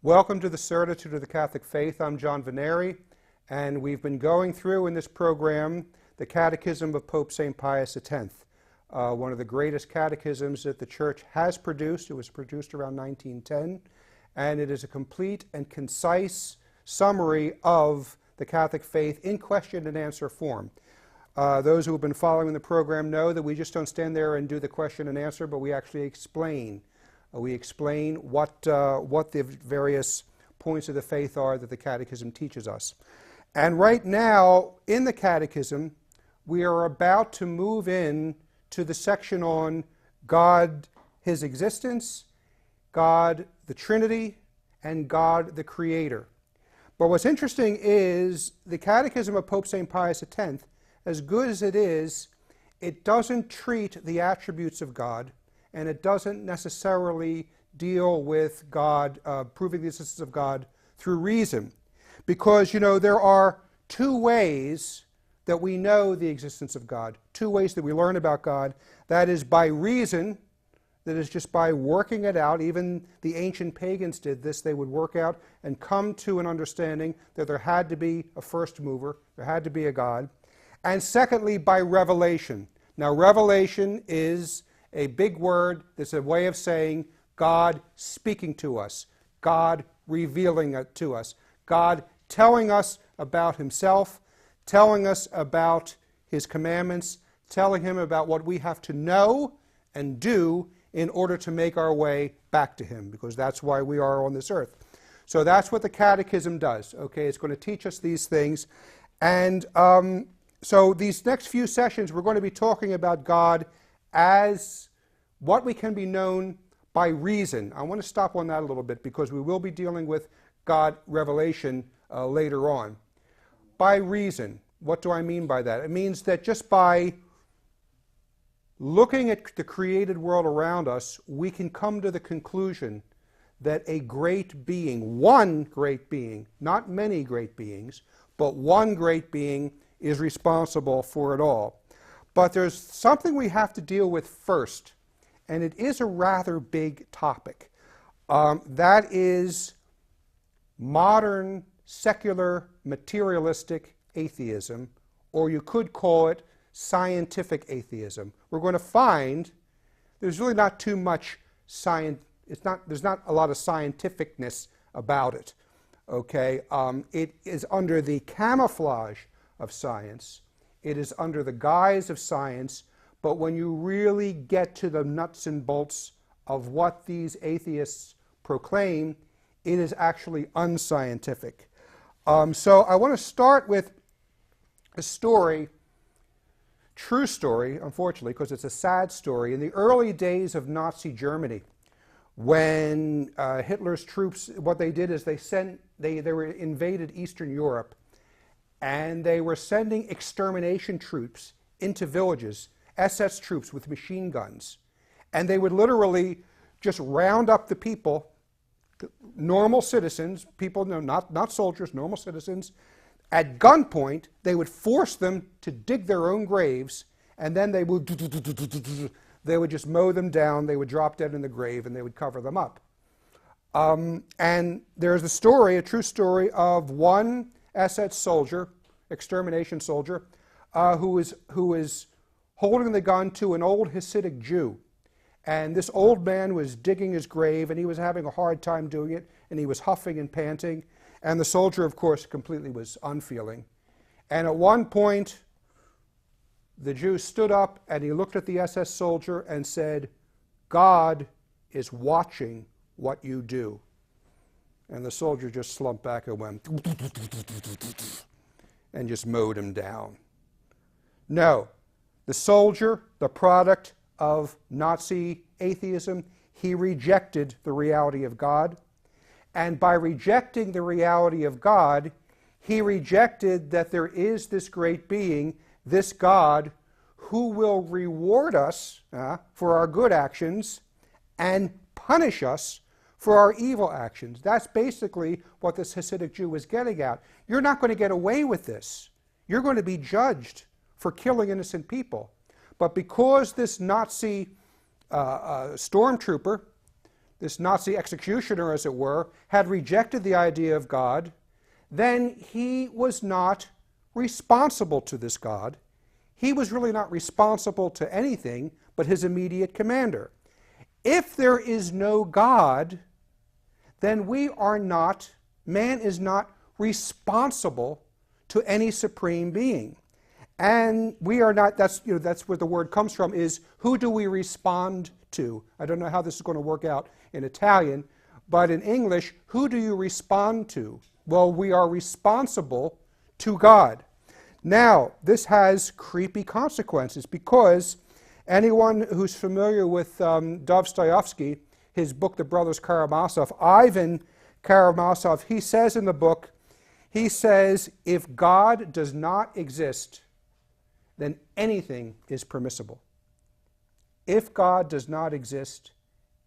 Welcome to the Certitude of the Catholic Faith. I'm John Veneri, and we've been going through in this program the Catechism of Pope St. Pius X, one of the greatest catechisms that the Church has produced. It was produced around 1910, and it is a complete and concise summary of the Catholic faith in question and answer form. Those who have been following the program know that we just don't stand there and do the question and answer, but we actually explain. We explain what the various points of the faith are that the Catechism teaches us. And right now, in the Catechism, we are about to move in to the section on God, His existence, God, the Trinity, and God, the Creator. But what's interesting is the Catechism of Pope St. Pius X, as good as it is, it doesn't treat the attributes of God, and it doesn't necessarily deal with God, proving the existence of God through reason. Because, there are two ways that we know the existence of God, two ways that we learn about God. That is by reason, that is just by working it out. Even the ancient pagans did this. They would work out and come to an understanding that there had to be a first mover, there had to be a God. And secondly, by revelation. Now, revelation is a big word that's a way of saying God speaking to us, God revealing it to us, God telling us about Himself, telling us about His commandments, telling Him about what we have to know and do in order to make our way back to Him, because that's why we are on this earth. So that's what the Catechism does. Okay, it's going to teach us these things. And so these next few sessions, we're going to be talking about God as what we can be known by reason. I want to stop on that a little bit because we will be dealing with God revelation later on. By reason, what do I mean by that? It means that just by looking at the created world around us, we can come to the conclusion that a great being, one great being, not many great beings, but one great being is responsible for it all. But there's something we have to deal with first, and it is a rather big topic. That is modern, secular, materialistic atheism, or you could call it scientific atheism. We're going to find there's really not too much science. There's not a lot of scientificness about it. Okay, it is under the camouflage of science. It is under the guise of science, but when you really get to the nuts and bolts of what these atheists proclaim, it is actually unscientific. So I want to start with a story, true story, unfortunately, because it's a sad story. In the early days of Nazi Germany, when Hitler's troops, what they did is they were invaded Eastern Europe, and they were sending extermination troops into villages, SS troops with machine guns. And they would literally just round up the people, normal citizens, people, no, not soldiers, normal citizens. At gunpoint, they would force them to dig their own graves, and then they would just mow them down, they would drop dead in the grave, and they would cover them up. And there's a story, a true story, of one SS soldier, extermination soldier, who was holding the gun to an old Hasidic Jew. And this old man was digging his grave, and he was having a hard time doing it, and he was huffing and panting. And the soldier, of course, completely was unfeeling. And at one point, the Jew stood up, and he looked at the SS soldier and said, "God is watching what you do." And the soldier just slumped back and went and just mowed him down. No, the soldier, the product of Nazi atheism, he rejected the reality of God. And by rejecting the reality of God, he rejected that there is this great being, this God, who will reward us for our good actions and punish us for our evil actions. That's basically what this Hasidic Jew was getting at. You're not going to get away with this. You're going to be judged for killing innocent people. But because this Nazi stormtrooper this Nazi executioner, as it were, had rejected the idea of God, then he was not responsible to this God. He was really not responsible to anything but his immediate commander. If there is no God, then man is not responsible to any supreme being. And we are not, that's where the word comes from, is who do we respond to? I don't know how this is going to work out in Italian, but in English, who do you respond to? Well, we are responsible to God. Now, this has creepy consequences because anyone who's familiar with Dostoevsky, his book, The Brothers Karamazov, Ivan Karamazov, he says in the book, he says, if God does not exist, then anything is permissible. If God does not exist,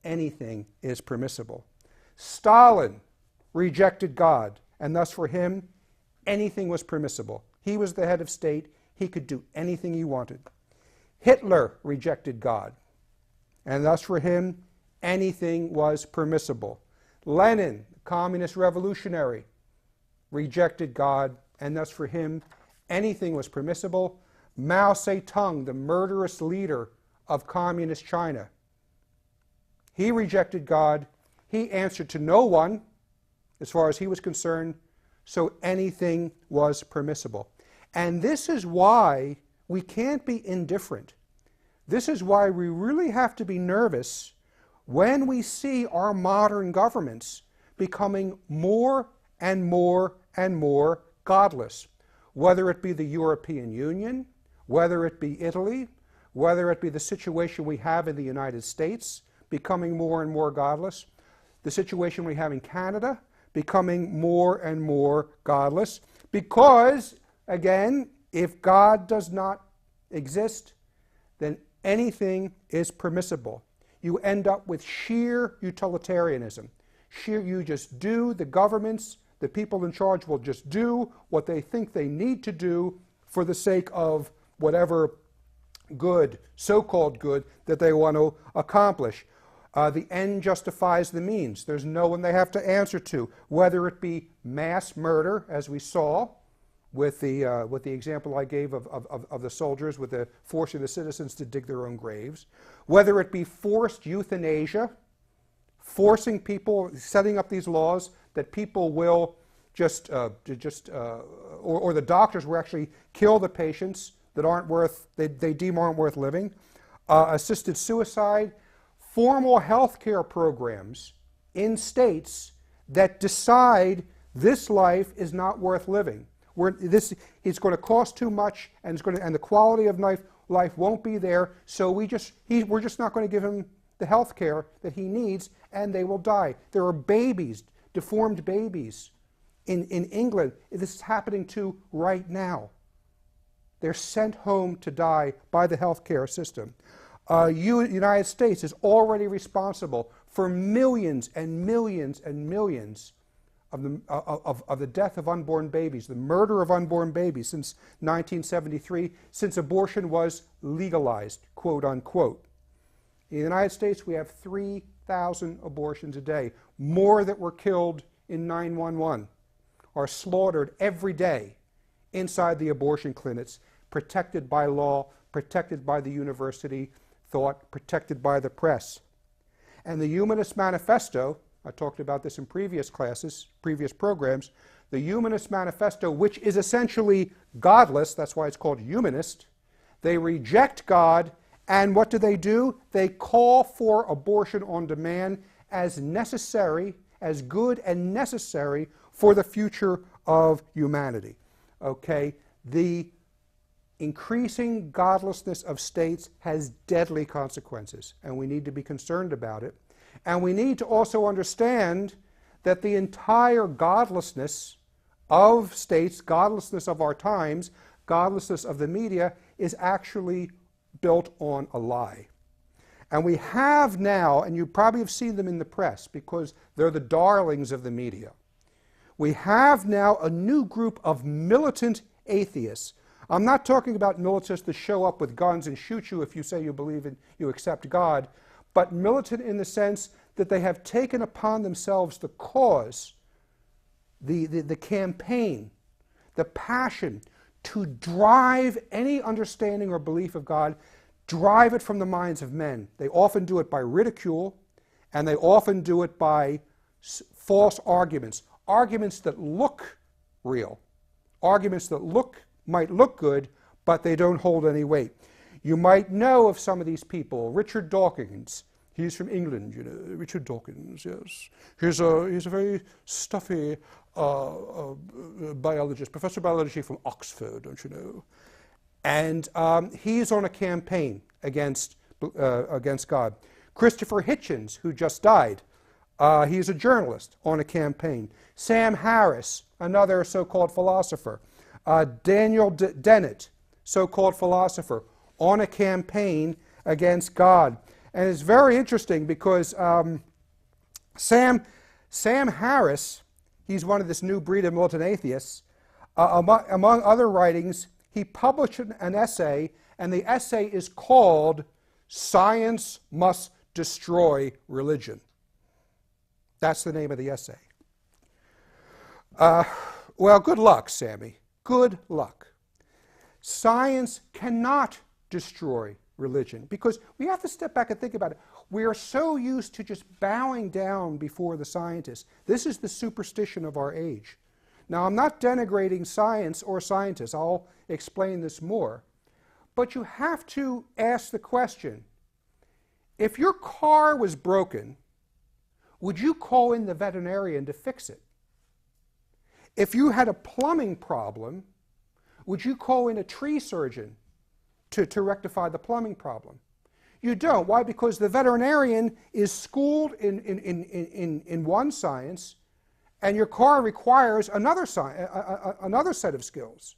anything is permissible. Stalin rejected God, and thus for him, anything was permissible. He was the head of state. He could do anything he wanted. Hitler rejected God, and thus for him, anything was permissible. Lenin, the communist revolutionary, rejected God, and thus for him, anything was permissible. Mao Zedong, the murderous leader of communist China, he rejected God. He answered to no one, as far as he was concerned, so anything was permissible. And this is why we can't be indifferent. This is why we really have to be nervous when we see our modern governments becoming more and more and more godless, whether it be the European Union, whether it be Italy, whether it be the situation we have in the United States becoming more and more godless, the situation we have in Canada becoming more and more godless, because, again, if God does not exist, then anything is permissible. You end up with sheer utilitarianism. You just do, the governments, the people in charge will just do what they think they need to do for the sake of whatever good, so-called good, that they want to accomplish. The end justifies the means. There's no one they have to answer to, whether it be mass murder, as we saw with the example I gave of the soldiers, with the forcing the citizens to dig their own graves, whether it be forced euthanasia, forcing people, setting up these laws that people will or the doctors will actually kill the patients that aren't worth, they deem aren't worth living, assisted suicide, formal health care programs in states that decide this life is not worth living. It's going to cost too much, and the quality of life won't be there. So we're just not going to give him the health care that he needs, and they will die. There are babies, deformed babies, in England. This is happening to right now. They're sent home to die by the health care system. United States is already responsible for millions and millions and millions of the death of unborn babies, the murder of unborn babies since 1973, since abortion was legalized, quote unquote. In the United States, we have 3,000 abortions a day. More that were killed in 9/11 are slaughtered every day inside the abortion clinics, protected by law, protected by the university thought, protected by the press. And the Humanist Manifesto, I talked about this in previous classes, previous programs, the Humanist Manifesto, which is essentially godless, that's why it's called humanist, they reject God, and what do? They call for abortion on demand as necessary, as good and necessary for the future of humanity. Okay? The increasing godlessness of states has deadly consequences, and we need to be concerned about it. And we need to also understand that the entire godlessness of states, godlessness of our times, godlessness of the media is actually built on a lie. And we have now, and you probably have seen them in the press because they're the darlings of the media, we have now a new group of militant atheists. I'm not talking about militants that show up with guns and shoot you if you say you believe in, you accept God, but militant in the sense that they have taken upon themselves the cause, the campaign, the passion to drive any understanding or belief of God, drive it from the minds of men. They often do it by ridicule, and they often do it by false arguments, arguments that look real, arguments that might look good, but they don't hold any weight. You might know of some of these people. Richard Dawkins, he's from England, you know, Richard Dawkins, yes. He's a very stuffy biologist, professor of biology from Oxford, don't you know? And he's on a campaign against God. Christopher Hitchens, who just died, he's a journalist on a campaign. Sam Harris, another so-called philosopher. Daniel Dennett, so-called philosopher, on a campaign against God. And it's very interesting because Sam Harris, he's one of this new breed of militant atheists. Among other writings, he published an essay, and the essay is called "Science Must Destroy Religion." That's the name of the essay. Well, good luck, Sammy. Good luck. Science cannot destroy religion, because we have to step back and think about it. We are so used to just bowing down before the scientists. This is the superstition of our age. Now, I'm not denigrating science or scientists. I'll explain this more. But you have to ask the question, if your car was broken, would you call in the veterinarian to fix it? If you had a plumbing problem, would you call in a tree surgeon to rectify the plumbing problem? You don't. Why? Because the veterinarian is schooled in one science, and your car requires another set of skills.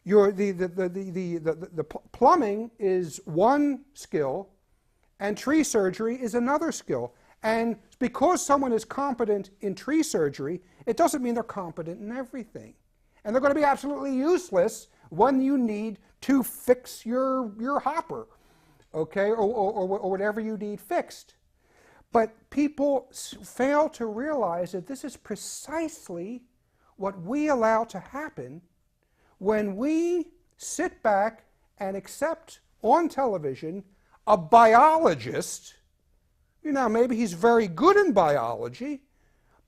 The plumbing is one skill, and tree surgery is another skill. And because someone is competent in tree surgery, it doesn't mean they're competent in everything. And they're going to be absolutely useless when you need to fix your hopper, okay, or whatever you need fixed. But people fail to realize that this is precisely what we allow to happen when we sit back and accept on television a biologist. You know, maybe he's very good in biology,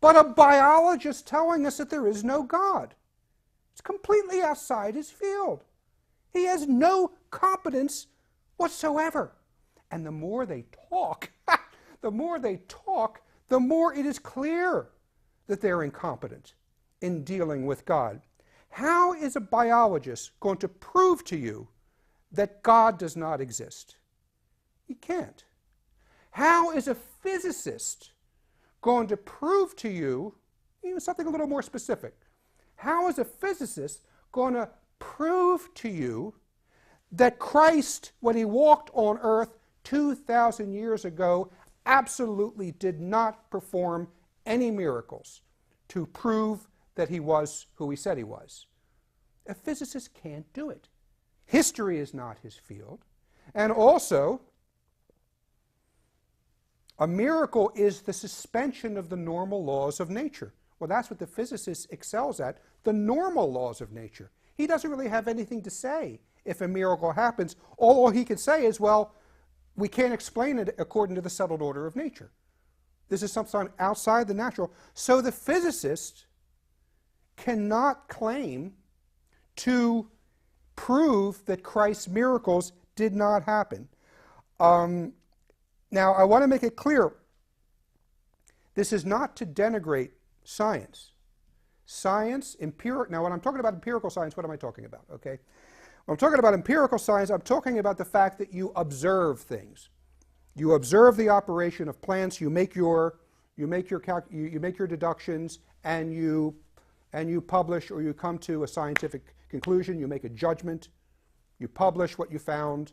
but a biologist telling us that there is no God. It's completely outside his field. He has no competence whatsoever. And the more they talk, the more it is clear that they're incompetent in dealing with God. How is a biologist going to prove to you that God does not exist? He can't. How is a physicist going to prove to you, even something a little more specific, how is a physicist going to prove to you that Christ, when he walked on earth 2,000 years ago, absolutely did not perform any miracles to prove that he was who he said he was? A physicist can't do it. History is not his field. And also, a miracle is the suspension of the normal laws of nature. Well, that's what the physicist excels at, the normal laws of nature. He doesn't really have anything to say if a miracle happens. All he can say is, well, we can't explain it according to the settled order of nature. This is something outside the natural. So the physicist cannot claim to prove that Christ's miracles did not happen. Now, I want to make it clear, this is not to denigrate science. Science, now when I'm talking about empirical science, what am I talking about, okay? When I'm talking about empirical science, I'm talking about the fact that you observe things. You observe the operation of plants, you make your deductions, and you publish, or you come to a scientific conclusion, you make a judgment, you publish what you found.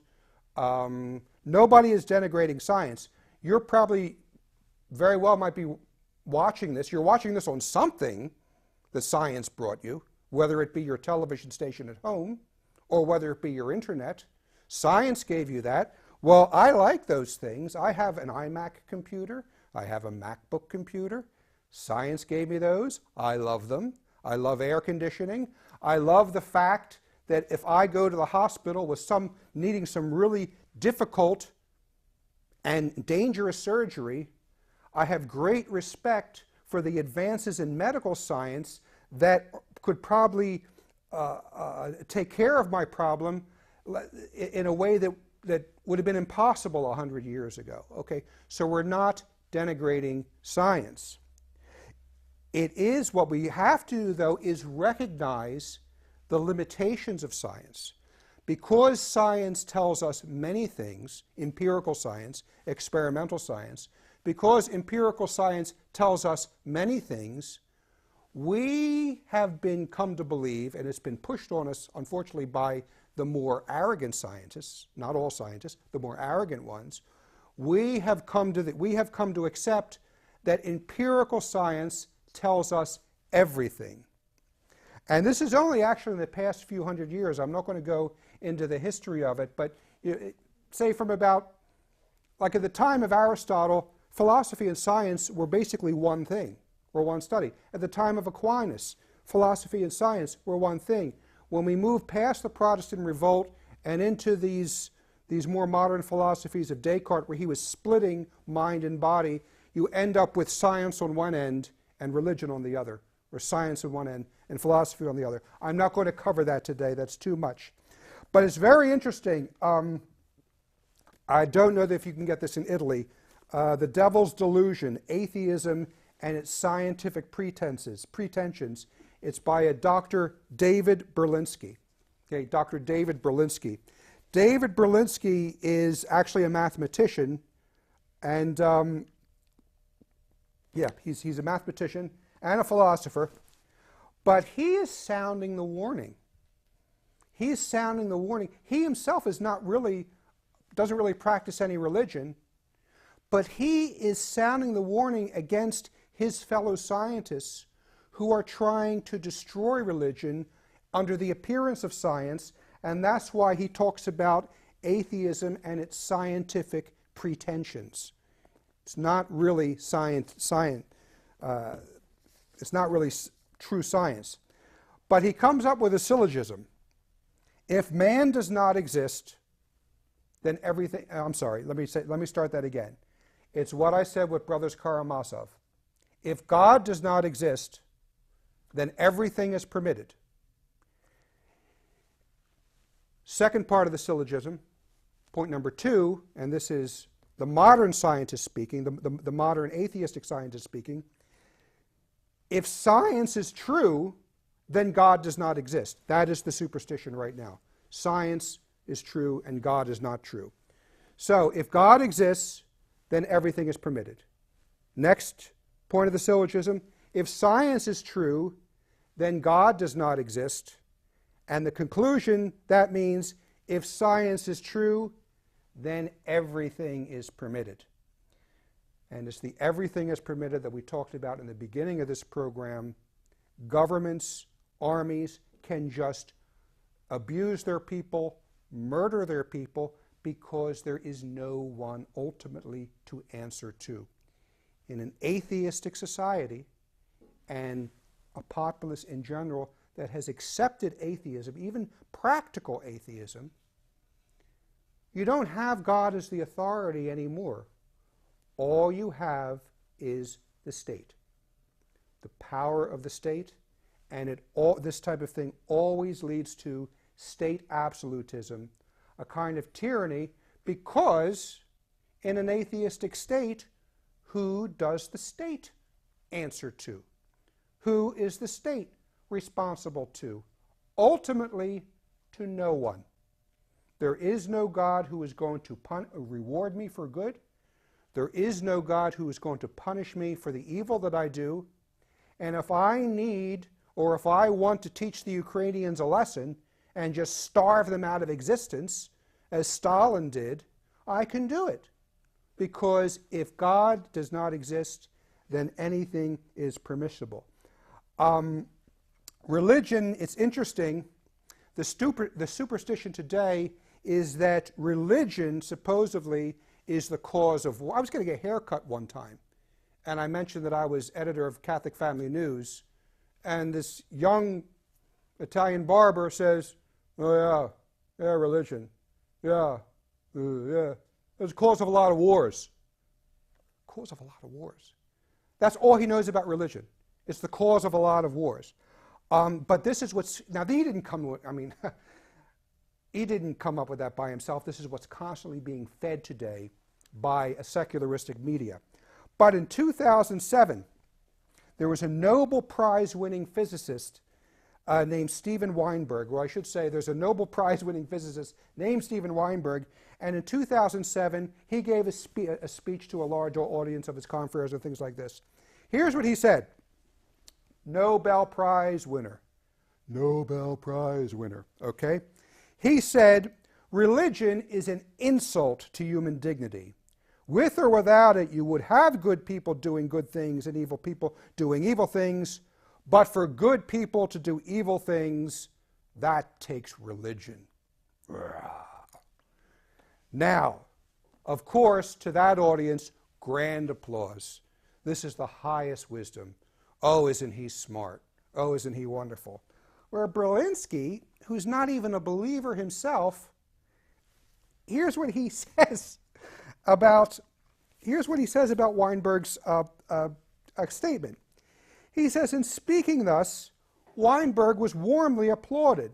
Nobody is denigrating science. You're probably very well might be watching this. You're watching this on something that science brought you, whether it be your television station at home or whether it be your internet. Science gave you that. Well, I like those things. I have an iMac computer. I have a MacBook computer. Science gave me those. I love them. I love air conditioning. I love the fact that if I go to the hospital with needing some really difficult and dangerous surgery, I have great respect for the advances in medical science that could probably take care of my problem in a way that would have been impossible 100 years ago. Okay, so we're not denigrating science. It is, what we have to do, though, is recognize the limitations of science. Because science tells us many things, empirical science, experimental science, because empirical science tells us many things, we have come to believe, and it's been pushed on us, unfortunately, by the more arrogant scientists, not all scientists, the more arrogant ones, we have come to accept that empirical science tells us everything. And this is only actually in the past few hundred years. I'm not going to go into the history of it, but say from about, like at the time of Aristotle, philosophy and science were basically one thing, or one study. At the time of Aquinas, philosophy and science were one thing. When we move past the Protestant revolt and into these more modern philosophies of Descartes, where he was splitting mind and body, you end up with science on one end and religion on the other, or science on one end and philosophy on the other. I'm not going to cover that today. That's too much. But it's very interesting. I don't know if you can get this in Italy. The Devil's Delusion, Atheism and its Scientific Pretensions. It's by a Dr. David Berlinski. Okay, Dr. David Berlinski. David Berlinski is actually a mathematician, and he's a mathematician and a philosopher, but he is sounding the warning. He is sounding the warning. He himself doesn't really practice any religion, but he is sounding the warning against his fellow scientists who are trying to destroy religion under the appearance of science, and that's why he talks about atheism and its scientific pretensions. It's not really it's not really true science. But he comes up with a syllogism. If man does not exist, then everything... let me start that again. It's what I said with Brothers Karamazov. If God does not exist, then everything is permitted. Second part of the syllogism, point number 2, and this is the modern scientist speaking, the modern atheistic scientist speaking. If science is true, then God does not exist. That is the superstition right now. Science is true and God is not true. So if God exists, then everything is permitted. Next point of the syllogism, if science is true, then God does not exist. And the conclusion, that means if science is true, then everything is permitted. And it's the everything is permitted that we talked about in the beginning of this program. Governments, armies can just abuse their people, murder their people, because there is no one ultimately to answer to. In an atheistic society and a populace in general that has accepted atheism, even practical atheism, you don't have God as the authority anymore. All you have is the state, the power of the state, and this type of thing always leads to state absolutism, a kind of tyranny, because in an atheistic state, who does the state answer to? Who is the state responsible to? Ultimately, to no one. There is no God who is going to reward me for good. There is no God who is going to punish me for the evil that I do. And if I need, or if I want to teach the Ukrainians a lesson and just starve them out of existence, as Stalin did, I can do it. Because if God does not exist, then anything is permissible. Religion, it's interesting, the superstition today is that religion supposedly is the cause of war. I was getting a haircut one time and I mentioned that I was editor of Catholic Family News, and this young Italian barber says, "Oh yeah, religion, yeah, yeah, it's the cause of a lot of wars." Cause of a lot of wars. That's all he knows about religion. It's the cause of a lot of wars. But this is what's, now he didn't come, I mean, he didn't come up with that by himself. This is what's constantly being fed today by a secularistic media. But in 2007, there was a Nobel Prize-winning physicist named Steven Weinberg, or I should say there's a Nobel Prize-winning physicist named Steven Weinberg, and in 2007, he gave a speech to a large audience of his confreres and things like this. Here's what he said. Nobel Prize winner. Nobel Prize winner, okay? He said, religion is an insult to human dignity. With or without it, you would have good people doing good things and evil people doing evil things, but for good people to do evil things, that takes religion. Now, of course, to that audience, grand applause. This is the highest wisdom. Oh, isn't he smart? Oh, isn't he wonderful? Where Berlinski, who's not even a believer himself, here's what he says about Weinberg's statement. He says, in speaking thus, Weinberg was warmly applauded.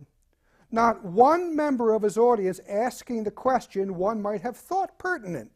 Not one member of his audience asking the question one might have thought pertinent.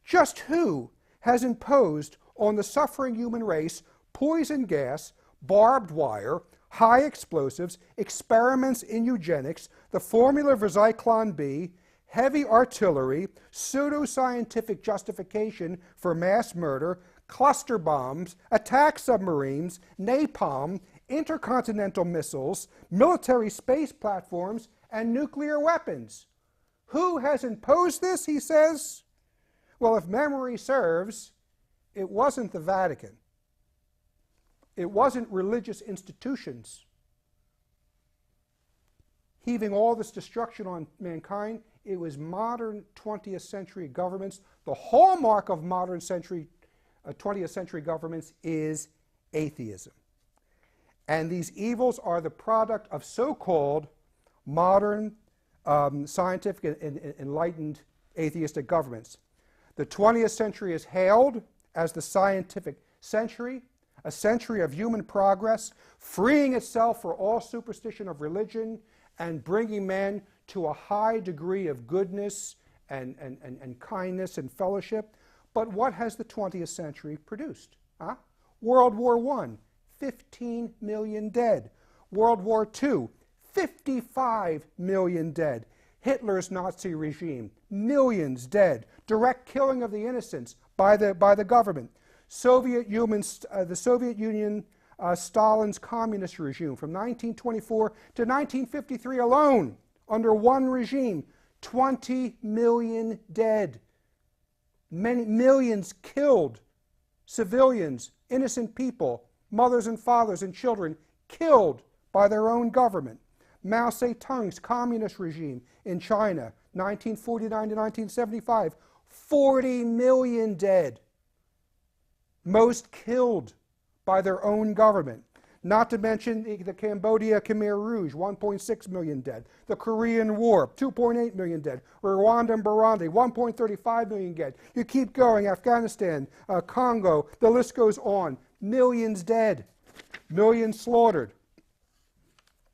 Just who has imposed on the suffering human race poison gas, barbed wire, high explosives, experiments in eugenics, the formula for Zyklon B, heavy artillery, pseudoscientific justification for mass murder, cluster bombs, attack submarines, napalm, intercontinental missiles, military space platforms, and nuclear weapons? Who has imposed this, he says? Well, if memory serves, it wasn't the Vatican. It wasn't religious institutions heaving all this destruction on mankind. It was modern 20th century governments. The hallmark of modern 20th century governments is atheism. And these evils are the product of so-called modern scientific and enlightened atheistic governments. The 20th century is hailed as the scientific century, a century of human progress, freeing itself for all superstition of religion and bringing man to a high degree of goodness and kindness and fellowship. But what has the 20th century produced? World War I, 15 million dead. World War II, 55 million dead. Hitler's Nazi regime, millions dead. Direct killing of the innocents by the government. The Soviet Union, Stalin's communist regime from 1924 to 1953 alone, under one regime, 20 million dead. Many millions killed, civilians, innocent people, mothers and fathers and children killed by their own government. Mao Zedong's communist regime in China, 1949 to 1975, 40 million dead. Most killed by their own government. Not to mention the Cambodia Khmer Rouge, 1.6 million dead. The Korean War, 2.8 million dead. Rwanda and Burundi, 1.35 million dead. You keep going, Afghanistan, Congo, the list goes on. Millions dead, millions slaughtered.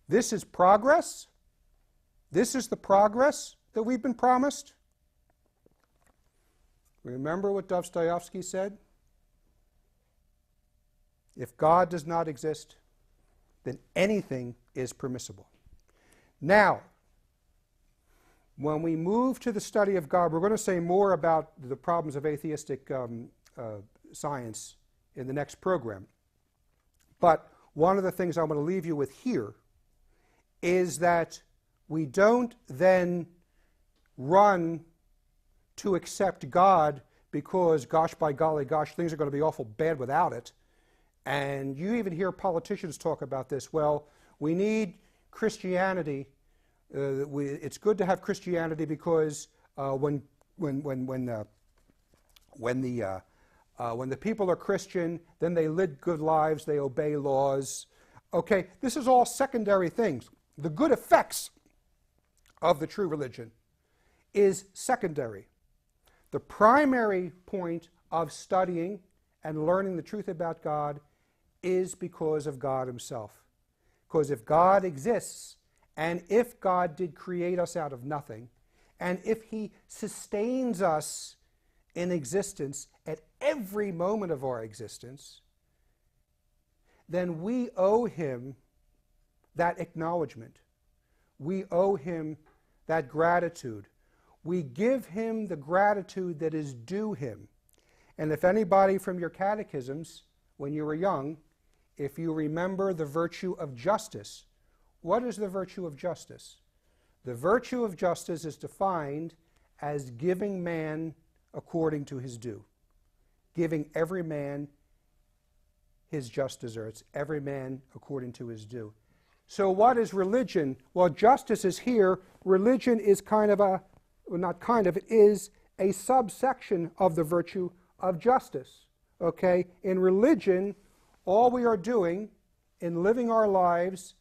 This is progress? This is the progress that we've been promised? Remember what Dostoevsky said? If God does not exist, then anything is permissible. Now, when we move to the study of God, we're going to say more about the problems of atheistic science in the next program. But one of the things I want to leave you with here is that we don't then run to accept God because, gosh by golly, gosh, things are going to be awful bad without it. And you even hear politicians talk about this. Well, we need Christianity. It's good to have Christianity because when the When the people are Christian, then they live good lives, they obey laws. Okay, this is all secondary things. The good effects of the true religion is secondary. The primary point of studying and learning the truth about God is because of God himself. Because if God exists, and if God did create us out of nothing, and if he sustains us in existence at every moment of our existence, then we owe him that acknowledgement. We owe him that gratitude. We give him the gratitude that is due him. And if anybody from your catechisms, when you were young, if you remember the virtue of justice, what is the virtue of justice? The virtue of justice is defined as giving man according to his due, giving every man his just deserts, every man according to his due. So what is religion? Well, justice is here. Religion is kind of a, well, not kind of, it is a subsection of the virtue of justice. Okay? In religion, all we are doing in living our lives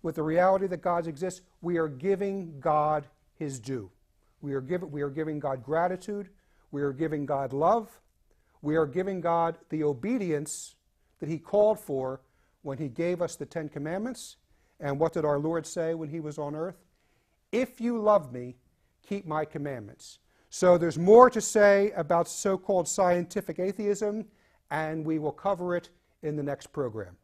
with the reality that God exists, we are giving God his due. We are giving God gratitude. We are giving God love. We are giving God the obedience that he called for when he gave us the Ten Commandments. And what did our Lord say when he was on earth? If you love me, keep my commandments. So there's more to say about so-called scientific atheism, and we will cover it in the next program.